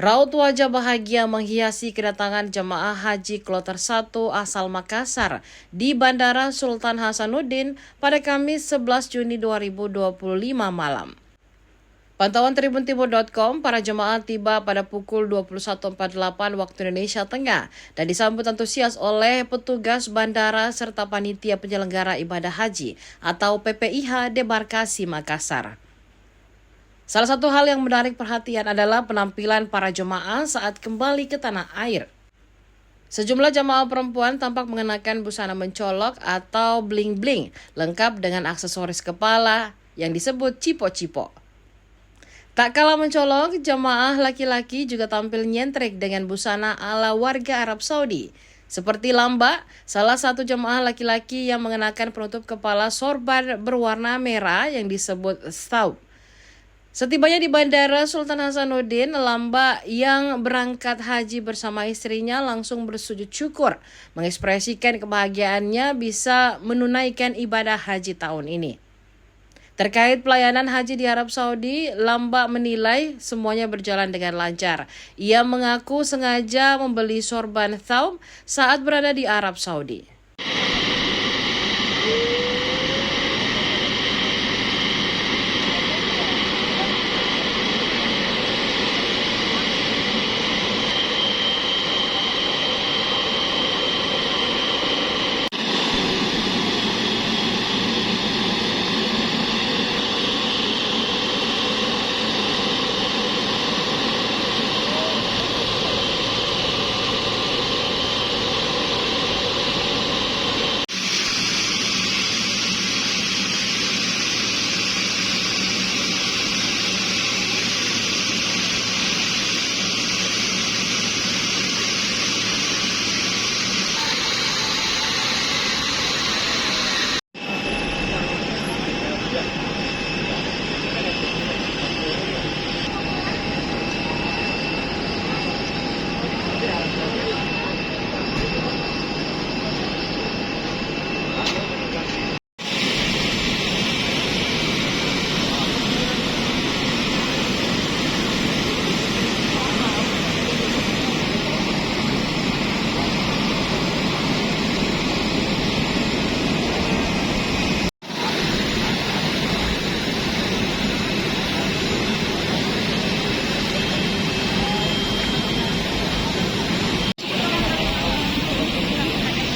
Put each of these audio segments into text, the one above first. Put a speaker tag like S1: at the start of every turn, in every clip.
S1: Raut wajah bahagia menghiasi kedatangan jemaah haji kloter 1 asal Makassar di Bandara Sultan Hasanuddin pada Kamis 11 Juni 2025 malam. Pantauan tribuntimur.com, para jemaah tiba pada pukul 21.48 waktu Indonesia Tengah dan disambut antusias oleh petugas bandara serta panitia penyelenggara ibadah haji atau PPIH Debarkasi Makassar. Salah satu hal yang menarik perhatian adalah penampilan para jemaah saat kembali ke tanah air. Sejumlah jemaah perempuan tampak mengenakan busana mencolok atau bling-bling, lengkap dengan aksesoris kepala yang disebut cipo-cipo. Tak kalah mencolok, jemaah laki-laki juga tampil nyentrik dengan busana ala warga Arab Saudi. Seperti Lamba, salah satu jemaah laki-laki yang mengenakan penutup kepala sorban berwarna merah yang disebut thaub. Setibanya di Bandara Sultan Hasanuddin, Lamba yang berangkat haji bersama istrinya langsung bersujud syukur, mengekspresikan kebahagiaannya bisa menunaikan ibadah haji tahun ini. Terkait pelayanan haji di Arab Saudi, Lamba menilai semuanya berjalan dengan lancar. Ia mengaku sengaja membeli sorban thaub saat berada di Arab Saudi.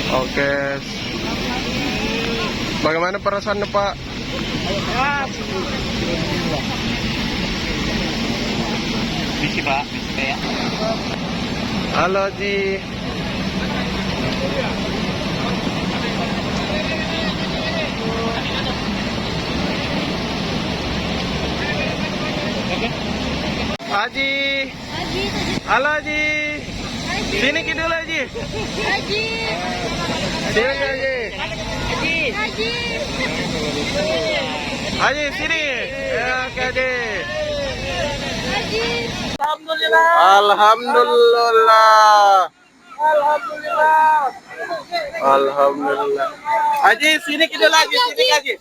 S2: Oke, bagaimana perasaannya Pak?
S3: Misi Pak, misi ya.
S2: Halo Ji. Haji. Halo Haji. Sini ke dulu Haji.
S4: Haji.
S2: Sini Haji.
S4: Haji.
S2: Haji sini. Ya oke Haji.
S4: Haji.
S2: Alhamdulillah. Alhamdulillah.
S3: Alhamdulillah.
S2: Alhamdulillah. Haji sini ke dulu Haji. Sini Haji.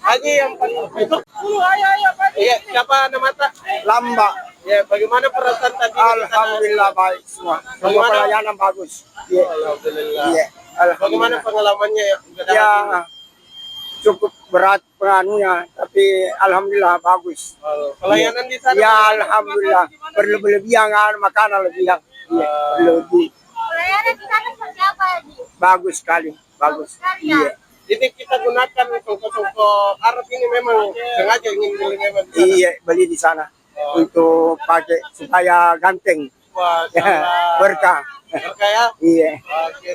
S2: Haji yang paling itu.
S3: Ayo Pak.
S2: Iya, siapa nama tak?
S5: Lamba.
S2: Ya, bagaimana perasaan tadi?
S5: Alhamdulillah baik semua. Semua
S2: Bagaimana?
S5: pelayanan bagus. Iya.
S2: Alhamdulillah.
S5: Iya.
S2: Bagaimana pengalamannya ya?
S5: Ya cukup berat penganunya, tapi alhamdulillah bagus.
S2: Pelayanan di sana?
S5: Ya alhamdulillah. Berlebih-lebihan makanan lebih. Iya, lebih.
S4: Pelayanan di sana seperti apa, Haji?
S5: Bagus sekali. Bagus.
S4: sekali, ya?
S5: Iya.
S2: Jadi kita gunakan songko-songko Arab ini memang sengaja ingin beli memang di sana.
S5: Iya, beli di sana untuk pakai supaya ganteng.
S2: Wah,
S5: Berkah.
S2: berkah ya?
S5: Iya.
S2: Oke.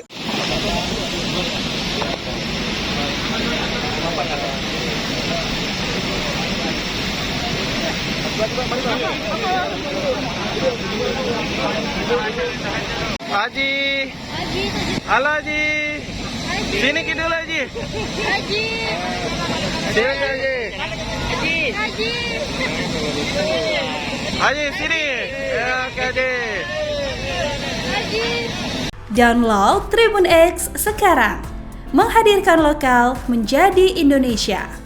S2: Haji.
S4: Haji.
S2: Halo Haji.
S4: Haji.
S2: Sini ke dulu Haji.
S4: Haji.
S2: Sini Haji.
S4: Haji.
S2: Haji sini. Ya oke Haji.
S4: Haji.
S6: Download Tribun X sekarang, menghadirkan lokal menjadi Indonesia.